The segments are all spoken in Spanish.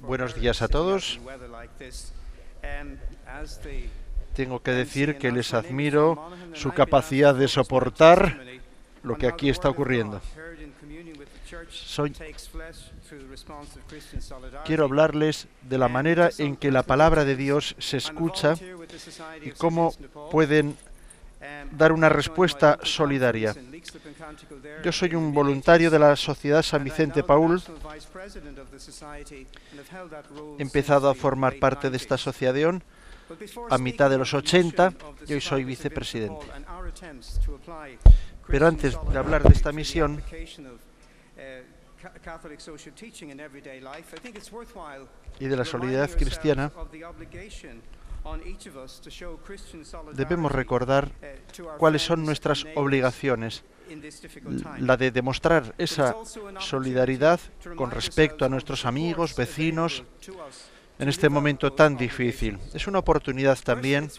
Buenos días a todos. Tengo que decir que les admiro su capacidad de soportar lo que aquí está ocurriendo. Quiero hablarles de la manera en que la palabra de Dios se escucha y cómo pueden dar una respuesta solidaria. Yo soy un voluntario de la Sociedad San Vicente Paúl. He empezado a formar parte de esta asociación a mitad de los 80 y hoy soy vicepresidente. Pero antes de hablar de esta misión, y de la solidaridad cristiana, debemos recordar cuáles son nuestras obligaciones. La de demostrar esa solidaridad con respecto a nuestros amigos, vecinos, en este momento tan difícil. Es una oportunidad también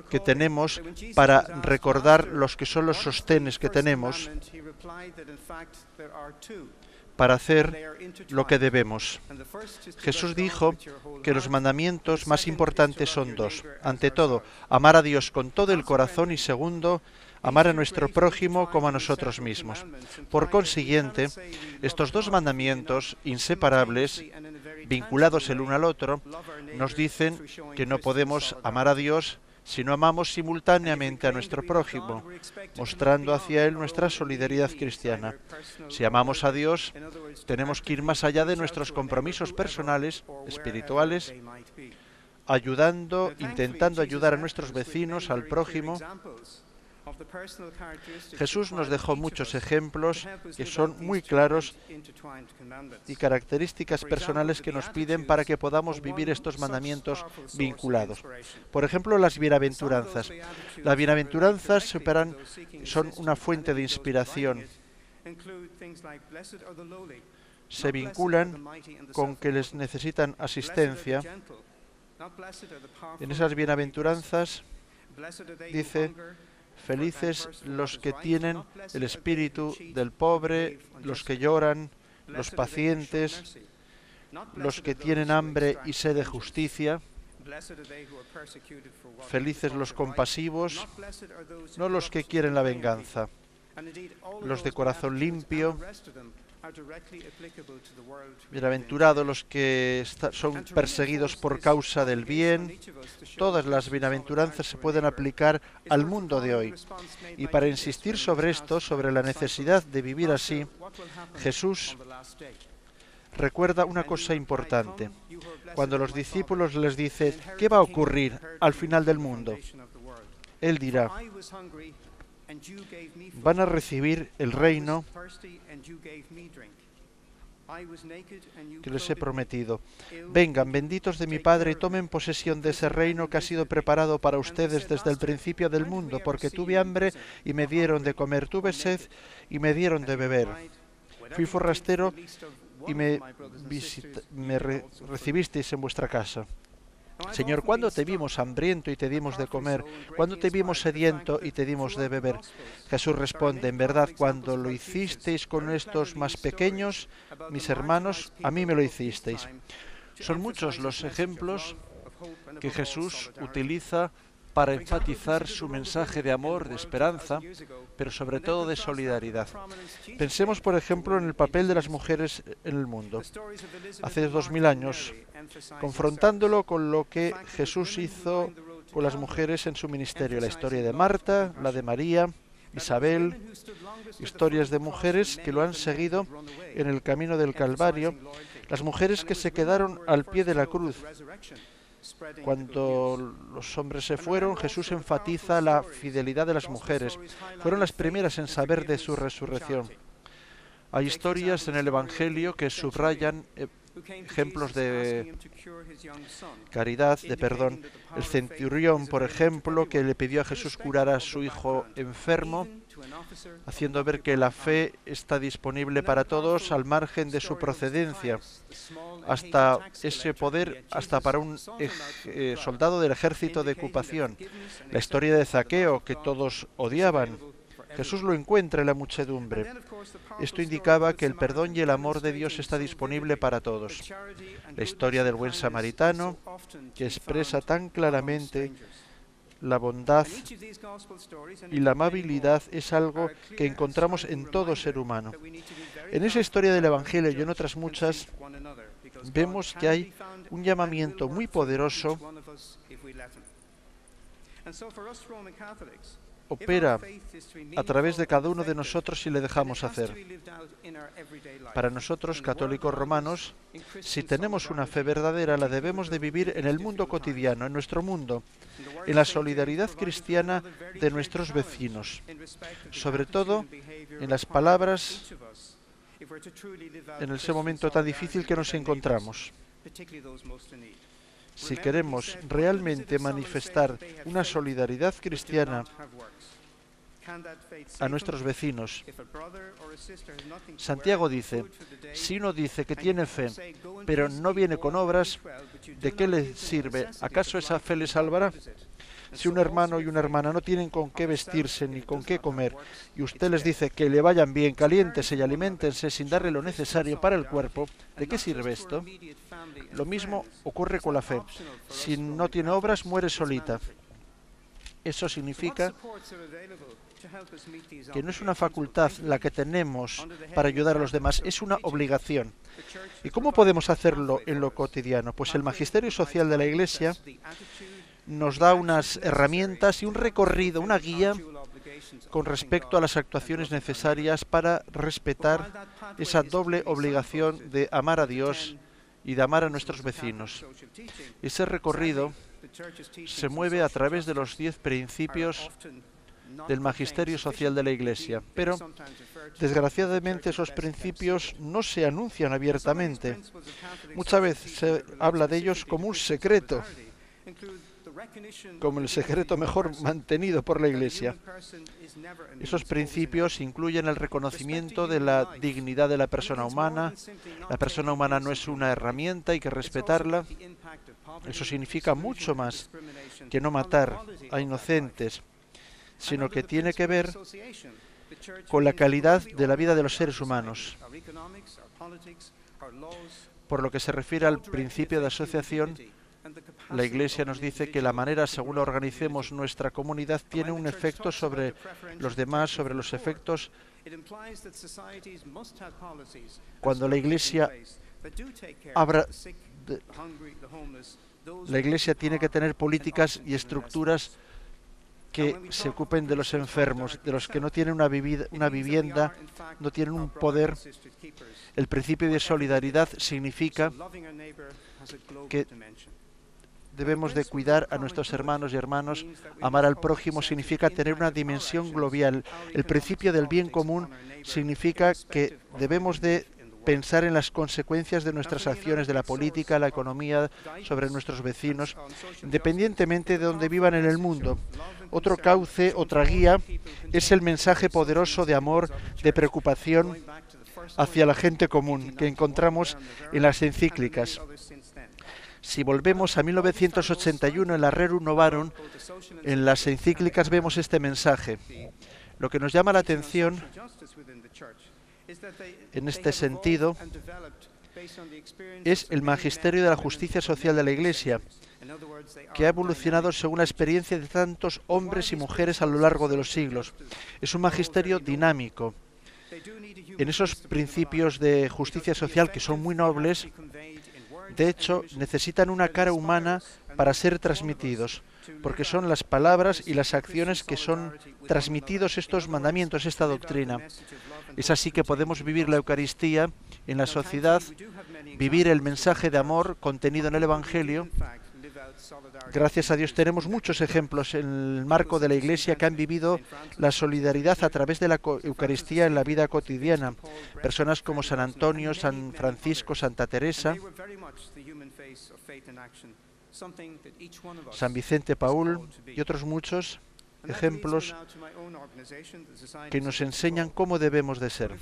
que tenemos para recordar los que son los sostenes que tenemos para hacer lo que debemos. Jesús dijo que los mandamientos más importantes son dos. Ante todo, amar a Dios con todo el corazón y segundo, amar a nuestro prójimo como a nosotros mismos. Por consiguiente, estos dos mandamientos inseparables, vinculados el uno al otro, nos dicen que no podemos amar a Dios si no amamos simultáneamente a nuestro prójimo, mostrando hacia él nuestra solidaridad cristiana. Si amamos a Dios, tenemos que ir más allá de nuestros compromisos personales, espirituales, intentando ayudar a nuestros vecinos, al prójimo. Jesús nos dejó muchos ejemplos que son muy claros y características personales que nos piden para que podamos vivir estos mandamientos vinculados. Por ejemplo, las bienaventuranzas. Las bienaventuranzas son una fuente de inspiración. Se vinculan con que les necesitan asistencia. En esas bienaventuranzas dice: felices los que tienen el espíritu del pobre, los que lloran, los pacientes, los que tienen hambre y sed de justicia. Felices los compasivos, no los que quieren la venganza. Los de corazón limpio. Bienaventurados los que son perseguidos por causa del bien. Todas las bienaventuranzas se pueden aplicar al mundo de hoy. Y para insistir sobre esto, sobre la necesidad de vivir así, Jesús recuerda una cosa importante. Cuando los discípulos les dice: ¿qué va a ocurrir al final del mundo? Él dirá: van a recibir el reino que les he prometido. Vengan, benditos de mi Padre, y tomen posesión de ese reino que ha sido preparado para ustedes desde el principio del mundo, porque tuve hambre y me dieron de comer, tuve sed y me dieron de beber. Fui forastero y me recibisteis en vuestra casa. Señor, ¿cuándo te vimos hambriento y te dimos de comer? ¿Cuándo te vimos sediento y te dimos de beber? Jesús responde: en verdad, cuando lo hicisteis con estos más pequeños, mis hermanos, a mí me lo hicisteis. Son muchos los ejemplos que Jesús utiliza para enfatizar su mensaje de amor, de esperanza, pero sobre todo de solidaridad. Pensemos, por ejemplo, en el papel de las mujeres en el mundo. Hace 2000 años, confrontándolo con lo que Jesús hizo con las mujeres en su ministerio. La historia de Marta, la de María, Isabel, historias de mujeres que lo han seguido en el camino del Calvario, las mujeres que se quedaron al pie de la cruz. Cuando los hombres se fueron, Jesús enfatiza la fidelidad de las mujeres. Fueron las primeras en saber de su resurrección. Hay historias en el Evangelio que subrayan ejemplos de caridad, de perdón. El centurión, por ejemplo, que le pidió a Jesús curar a su hijo enfermo, haciendo ver que la fe está disponible para todos al margen de su procedencia. Hasta ese poder, hasta para un soldado del ejército de ocupación. La historia de Zaqueo, que todos odiaban, Jesús lo encuentra en la muchedumbre. Esto indicaba que el perdón y el amor de Dios está disponible para todos. La historia del buen samaritano, que expresa tan claramente la bondad y la amabilidad, es algo que encontramos en todo ser humano. En esa historia del Evangelio y en otras muchas, vemos que hay un llamamiento muy poderoso. Opera a través de cada uno de nosotros si le dejamos hacer. Para nosotros, católicos romanos, si tenemos una fe verdadera, la debemos de vivir en el mundo cotidiano, en nuestro mundo, en la solidaridad cristiana de nuestros vecinos, sobre todo en las palabras en ese momento tan difícil que nos encontramos. Si queremos realmente manifestar una solidaridad cristiana a nuestros vecinos, Santiago dice, si uno dice que tiene fe, pero no viene con obras, ¿de qué le sirve? ¿Acaso esa fe le salvará? Si un hermano y una hermana no tienen con qué vestirse ni con qué comer, y usted les dice que le vayan bien, caliéntese y aliméntense sin darle lo necesario para el cuerpo, ¿de qué sirve esto? Lo mismo ocurre con la fe. Si no tiene obras, muere solita. Eso significa que no es una facultad la que tenemos para ayudar a los demás, es una obligación. ¿Y cómo podemos hacerlo en lo cotidiano? Pues el magisterio social de la Iglesia nos da unas herramientas y un recorrido, una guía con respecto a las actuaciones necesarias para respetar esa doble obligación de amar a Dios y de amar a nuestros vecinos. Ese recorrido se mueve a través de los 10 principios del magisterio social de la Iglesia, pero desgraciadamente esos principios no se anuncian abiertamente. Muchas veces se habla de ellos como un secreto, como el secreto mejor mantenido por la Iglesia. Esos principios incluyen el reconocimiento de la dignidad de la persona humana. La persona humana no es una herramienta, hay que respetarla. Eso significa mucho más que no matar a inocentes, sino que tiene que ver con la calidad de la vida de los seres humanos. Por lo que se refiere al principio de asociación, la Iglesia nos dice que la manera según la organicemos nuestra comunidad tiene un efecto sobre los demás, sobre los efectos. Cuando la Iglesia la Iglesia tiene que tener políticas y estructuras que se ocupen de los enfermos, de los que no tienen una vivienda, no tienen un poder. El principio de solidaridad significa que debemos de cuidar a nuestros hermanos y hermanas. Amar al prójimo significa tener una dimensión global. El principio del bien común significa que debemos de pensar en las consecuencias de nuestras acciones, de la política, la economía, sobre nuestros vecinos, independientemente de donde vivan en el mundo. Otro cauce, otra guía, es el mensaje poderoso de amor, de preocupación hacia la gente común que encontramos en las encíclicas. Si volvemos a 1981 en la Rerum Novarum, en las encíclicas vemos este mensaje. Lo que nos llama la atención en este sentido es el magisterio de la justicia social de la Iglesia, que ha evolucionado según la experiencia de tantos hombres y mujeres a lo largo de los siglos. Es un magisterio dinámico. En esos principios de justicia social, que son muy nobles, de hecho, necesitan una cara humana para ser transmitidos, porque son las palabras y las acciones que son transmitidos estos mandamientos, esta doctrina. Es así que podemos vivir la Eucaristía en la sociedad, vivir el mensaje de amor contenido en el Evangelio. Gracias a Dios tenemos muchos ejemplos en el marco de la Iglesia que han vivido la solidaridad a través de la Eucaristía en la vida cotidiana. Personas como San Antonio, San Francisco, Santa Teresa, San Vicente Paúl y otros muchos ejemplos que nos enseñan cómo debemos de ser.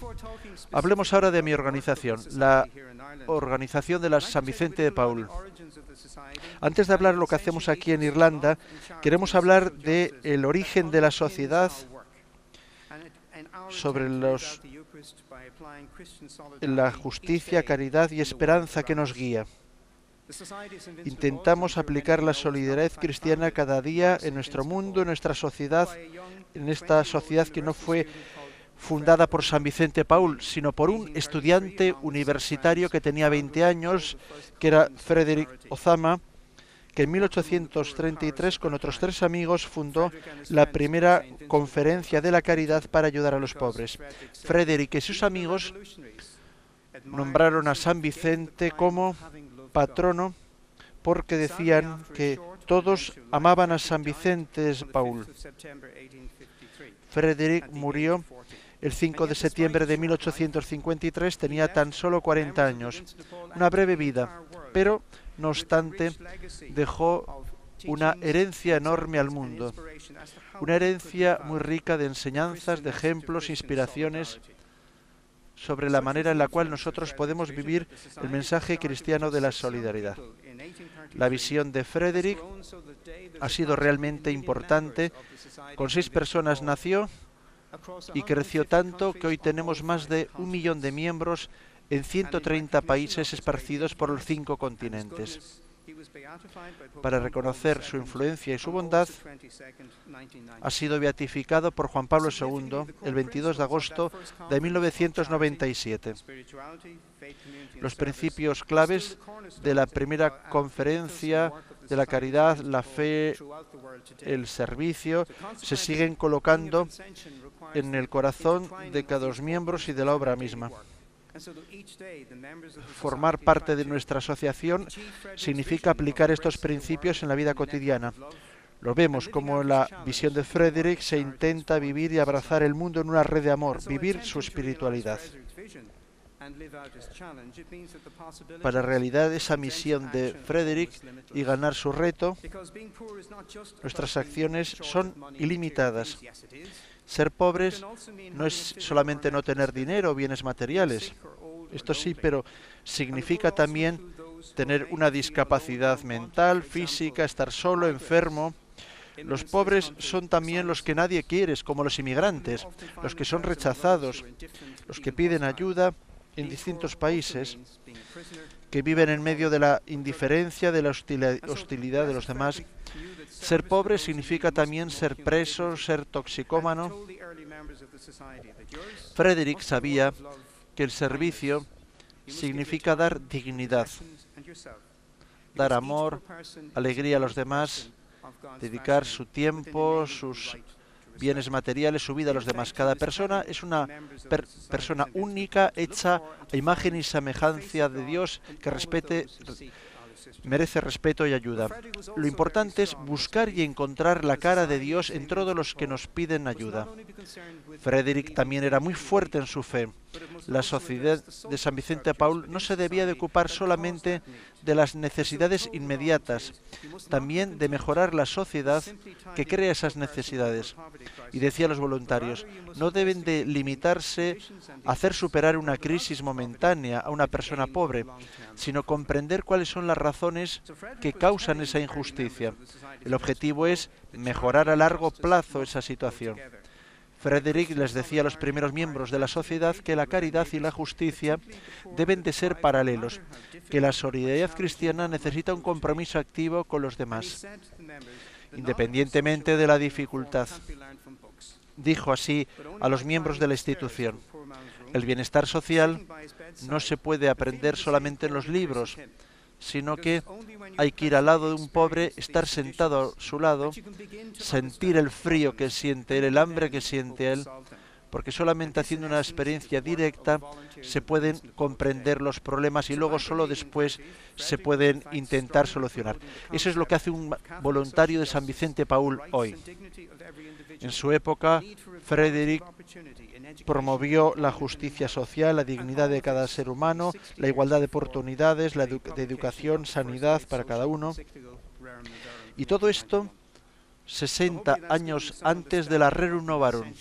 Hablemos ahora de mi organización, la organización de la San Vicente de Paúl. Antes de hablar de lo que hacemos aquí en Irlanda, queremos hablar del origen de la sociedad sobre la justicia, caridad y esperanza que nos guía. Intentamos aplicar la solidaridad cristiana cada día en nuestro mundo, en nuestra sociedad, en esta sociedad que no fue fundada por San Vicente Paul, sino por un estudiante universitario que tenía 20 años, que era Frederick Ozama, que en 1833 con otros 3 amigos fundó la primera conferencia de la caridad para ayudar a los pobres. Frederick y sus amigos nombraron a San Vicente como patrono porque decían que todos amaban a San Vicente Paul. Frederick murió el 5 de septiembre de 1853, tenía tan solo 40 años. Una breve vida, pero no obstante dejó una herencia enorme al mundo, una herencia muy rica de enseñanzas, de ejemplos, inspiraciones sobre la manera en la cual nosotros podemos vivir el mensaje cristiano de la solidaridad. La visión de Frederick ha sido realmente importante. Con 6 personas nació y creció tanto que hoy tenemos más de 1 millón de miembros en 130 países esparcidos por los 5 continentes. Para reconocer su influencia y su bondad, ha sido beatificado por Juan Pablo II el 22 de agosto de 1997. Los principios claves de la primera conferencia de la caridad, la fe, el servicio, se siguen colocando en el corazón de cada 2 miembros y de la obra misma. Formar parte de nuestra asociación significa aplicar estos principios en la vida cotidiana. Lo vemos como en la visión de Frederick se intenta vivir y abrazar el mundo en una red de amor, vivir su espiritualidad. Para realizar esa misión de Frederick y ganar su reto, nuestras acciones son ilimitadas. Ser pobres no es solamente no tener dinero o bienes materiales. Esto sí, pero significa también tener una discapacidad mental, física, estar solo, enfermo. Los pobres son también los que nadie quiere, como los inmigrantes, los que son rechazados, los que piden ayuda en distintos países, que viven en medio de la indiferencia, de la hostilidad de los demás. Ser pobre significa también ser preso, ser toxicómano. Frederick sabía que el servicio significa dar dignidad, dar amor, alegría a los demás, dedicar su tiempo, sus bienes materiales, su vida a los demás. Cada persona es una persona única, hecha a imagen y semejanza de Dios, que merece respeto y ayuda. Lo importante es buscar y encontrar la cara de Dios en todos los que nos piden ayuda. Frederick también era muy fuerte en su fe. La sociedad de San Vicente Paul no se debía de ocupar solamente de las necesidades inmediatas, también de mejorar la sociedad que crea esas necesidades. Y decía a los voluntarios, no deben de limitarse a hacer superar una crisis momentánea a una persona pobre, sino comprender cuáles son las razones que causan esa injusticia. El objetivo es mejorar a largo plazo esa situación. Frederick les decía a los primeros miembros de la sociedad que la caridad y la justicia deben de ser paralelos, que la solidaridad cristiana necesita un compromiso activo con los demás, independientemente de la dificultad. Dijo así a los miembros de la institución: el bienestar social no se puede aprender solamente en los libros, sino que hay que ir al lado de un pobre, estar sentado a su lado, sentir el frío que siente él, el hambre que siente él, porque solamente haciendo una experiencia directa se pueden comprender los problemas y luego solo después se pueden intentar solucionar. Eso es lo que hace un voluntario de San Vicente Paul hoy. En su época, Frederick promovió la justicia social, la dignidad de cada ser humano, la igualdad de oportunidades, de educación, sanidad para cada uno. Y todo esto 60 años antes de la Rerum Novarum,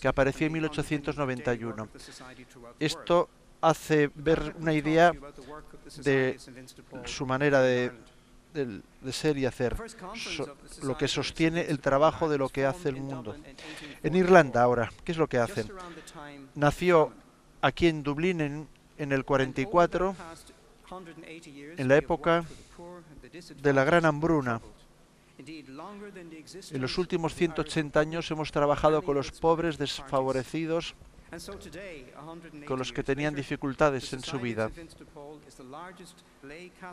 que apareció en 1891. Esto hace ver una idea de su manera de de ser y hacer, lo que sostiene el trabajo de lo que hace el mundo. En Irlanda ahora, ¿qué es lo que hacen? Nació aquí en Dublín en el 44, en la época de la gran hambruna. En los últimos 180 años hemos trabajado con los pobres, desfavorecidos, con los que tenían dificultades en su vida.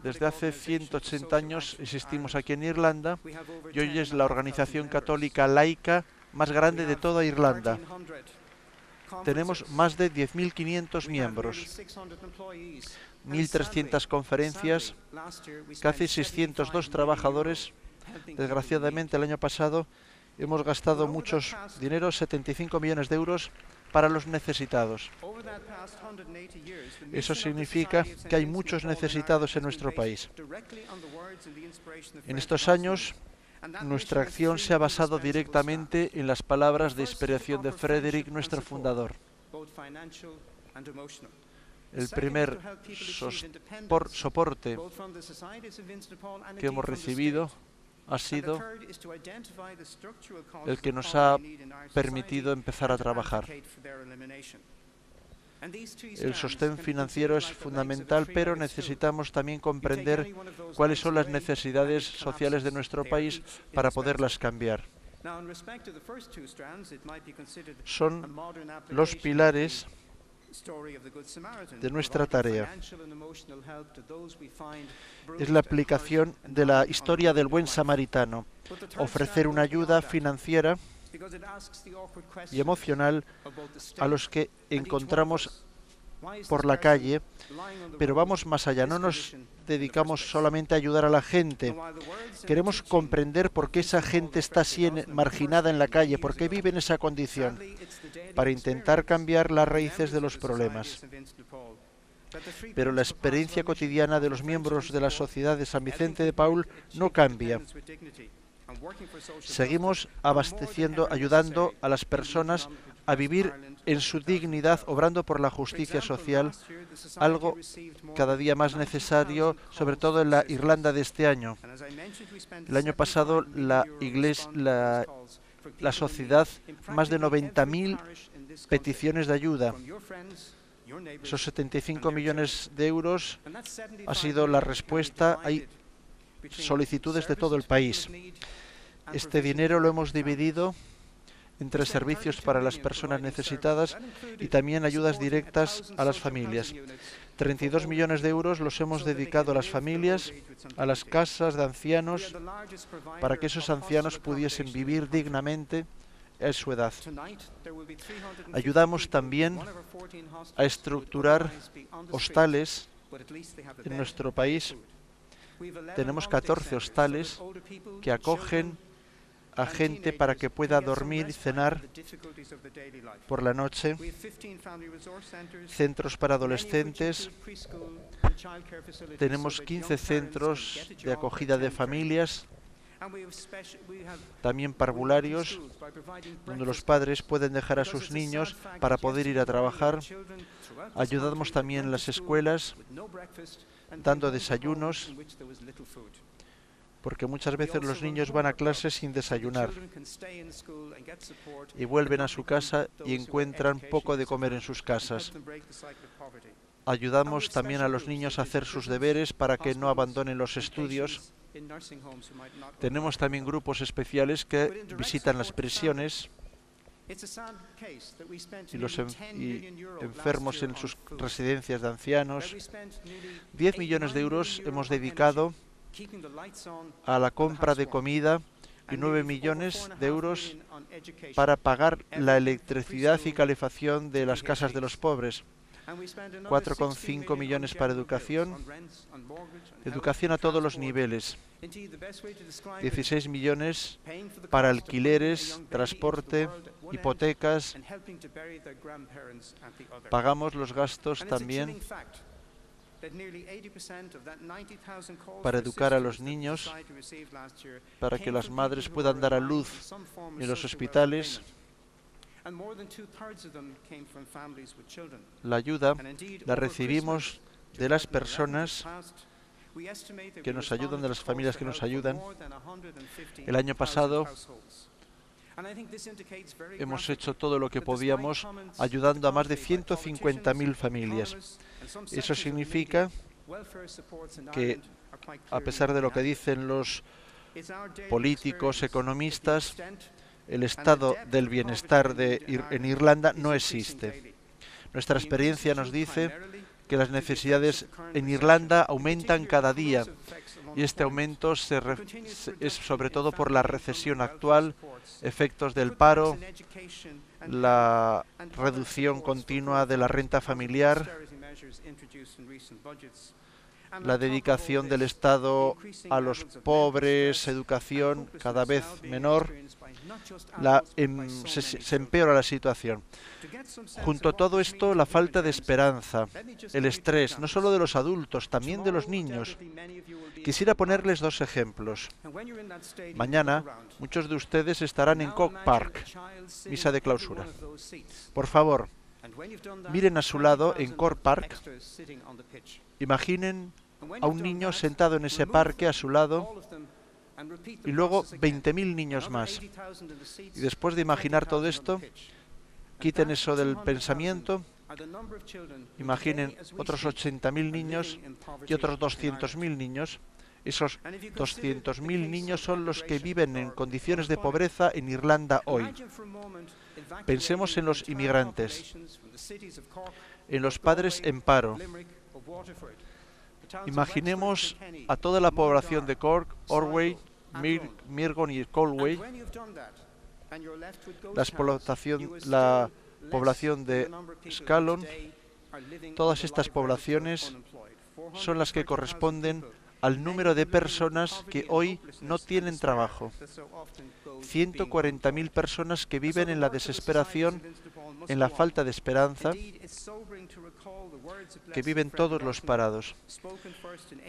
Desde hace 180 años existimos aquí en Irlanda y hoy es la organización católica laica más grande de toda Irlanda. Tenemos más de 10.500 miembros, 1.300 conferencias, casi 602 trabajadores. Desgraciadamente, el año pasado hemos gastado muchos dinero, 75 millones de euros, para los necesitados. Eso significa que hay muchos necesitados en nuestro país. En estos años, nuestra acción se ha basado directamente en las palabras de inspiración de Frederick, nuestro fundador. El primer soporte que hemos recibido ha sido el que nos ha permitido empezar a trabajar. El sostén financiero es fundamental, pero necesitamos también comprender cuáles son las necesidades sociales de nuestro país para poderlas cambiar. Son los pilares de nuestra tarea. Es la aplicación de la historia del buen samaritano, ofrecer una ayuda financiera y emocional a los que encontramos por la calle, pero vamos más allá, no nos dedicamos solamente a ayudar a la gente, queremos comprender por qué esa gente está así marginada en la calle, por qué vive en esa condición, para intentar cambiar las raíces de los problemas. Pero la experiencia cotidiana de los miembros de la Sociedad de San Vicente de Paúl no cambia. Seguimos abasteciendo, ayudando a las personas a vivir en su dignidad, obrando por la justicia social, algo cada día más necesario, sobre todo en la Irlanda de este año. El año pasado la sociedad, más de 90.000 peticiones de ayuda. Esos 75 millones de euros ha sido la respuesta. Hay solicitudes de todo el país. Este dinero lo hemos dividido entre servicios para las personas necesitadas y también ayudas directas a las familias. 32 millones de euros los hemos dedicado a las familias, a las casas de ancianos, para que esos ancianos pudiesen vivir dignamente a su edad. Ayudamos también a estructurar hostales en nuestro país. Tenemos 14 hostales que acogen a gente para que pueda dormir y cenar por la noche, centros para adolescentes, tenemos 15 centros de acogida de familias, también parvularios, donde los padres pueden dejar a sus niños para poder ir a trabajar. Ayudamos también en las escuelas, dando desayunos, porque muchas veces los niños van a clase sin desayunar y vuelven a su casa y encuentran poco de comer en sus casas. Ayudamos también a los niños a hacer sus deberes para que no abandonen los estudios. Tenemos también grupos especiales que visitan las prisiones y los enfermos en sus residencias de ancianos. 10 millones de euros hemos dedicado a la compra de comida y 9 millones de euros para pagar la electricidad y calefacción de las casas de los pobres. 4,5 millones para educación a todos los niveles. 16 millones para alquileres, transporte, hipotecas. Pagamos los gastos también para educar a los niños, para que las madres puedan dar a luz en los hospitales. La ayuda la recibimos de las personas que nos ayudan, de las familias que nos ayudan. El año pasado hemos hecho todo lo que podíamos, ayudando a más de 150.000 familias. Eso significa que, a pesar de lo que dicen los políticos, economistas, el estado del bienestar en Irlanda no existe. Nuestra experiencia nos dice que las necesidades en Irlanda aumentan cada día, y este aumento es sobre todo por la recesión actual, efectos del paro, la reducción continua de la renta familiar, la dedicación del Estado a los pobres, educación cada vez menor, se empeora la situación. Junto a todo esto, la falta de esperanza, el estrés, no solo de los adultos, también de los niños. Quisiera ponerles dos ejemplos. Mañana, muchos de ustedes estarán en Croke Park, misa de clausura. Por favor, miren a su lado en Croke Park, imaginen a un niño sentado en ese parque a su lado y luego 20.000 niños más. Y después de imaginar todo esto, quiten eso del pensamiento, imaginen otros 80.000 niños y otros 200.000 niños. Esos 200.000 niños son los que viven en condiciones de pobreza en Irlanda hoy. Pensemos en los inmigrantes, en los padres en paro. Imaginemos a toda la población de Cork, Orway, Mirgon y Galway, la población de Scallon. Todas estas poblaciones son las que corresponden al número de personas que hoy no tienen trabajo. 140.000 personas que viven en la desesperación, en la falta de esperanza, que viven todos los parados.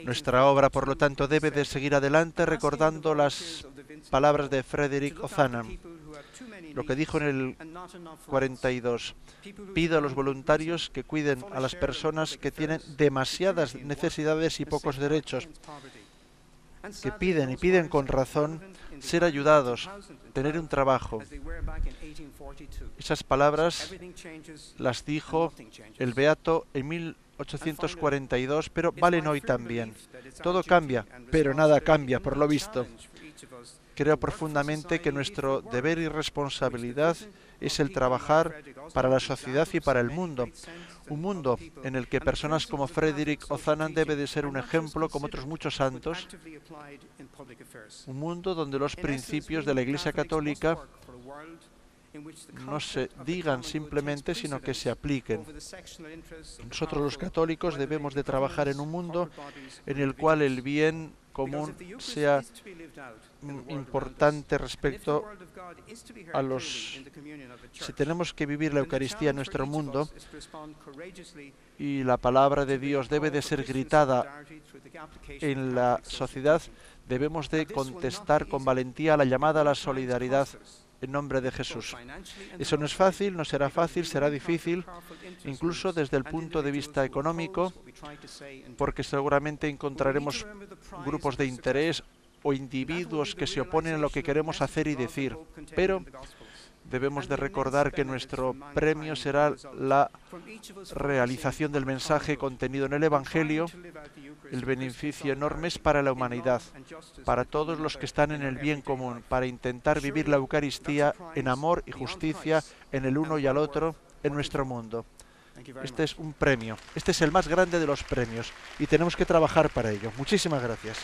Nuestra obra, por lo tanto, debe de seguir adelante recordando las palabras de Frederick Ozanam, lo que dijo en el 42. Pido a los voluntarios que cuiden a las personas que tienen demasiadas necesidades y pocos derechos, que piden y piden con razón ser ayudados, tener un trabajo. Esas palabras las dijo el Beato en 1842, pero valen hoy también. Todo cambia, pero nada cambia, por lo visto. Creo profundamente que nuestro deber y responsabilidad es el trabajar para la sociedad y para el mundo. Un mundo en el que personas como Frederick Ozanam debe de ser un ejemplo, como otros muchos santos. Un mundo donde los principios de la Iglesia Católica no se digan simplemente, sino que se apliquen. Nosotros los católicos debemos de trabajar en un mundo en el cual el bien común sea importante respecto a los... Si tenemos que vivir la Eucaristía en nuestro mundo y la palabra de Dios debe de ser gritada en la sociedad, debemos de contestar con valentía a la llamada a la solidaridad en nombre de Jesús. Eso no es fácil, no será fácil, será difícil, incluso desde el punto de vista económico, porque seguramente encontraremos grupos de interés o individuos que se oponen a lo que queremos hacer y decir, pero debemos de recordar que nuestro premio será la realización del mensaje contenido en el Evangelio. El beneficio enorme es para la humanidad, para todos los que están en el bien común, para intentar vivir la Eucaristía en amor y justicia en el uno y al otro en nuestro mundo. Este es un premio, este es el más grande de los premios y tenemos que trabajar para ello. Muchísimas gracias.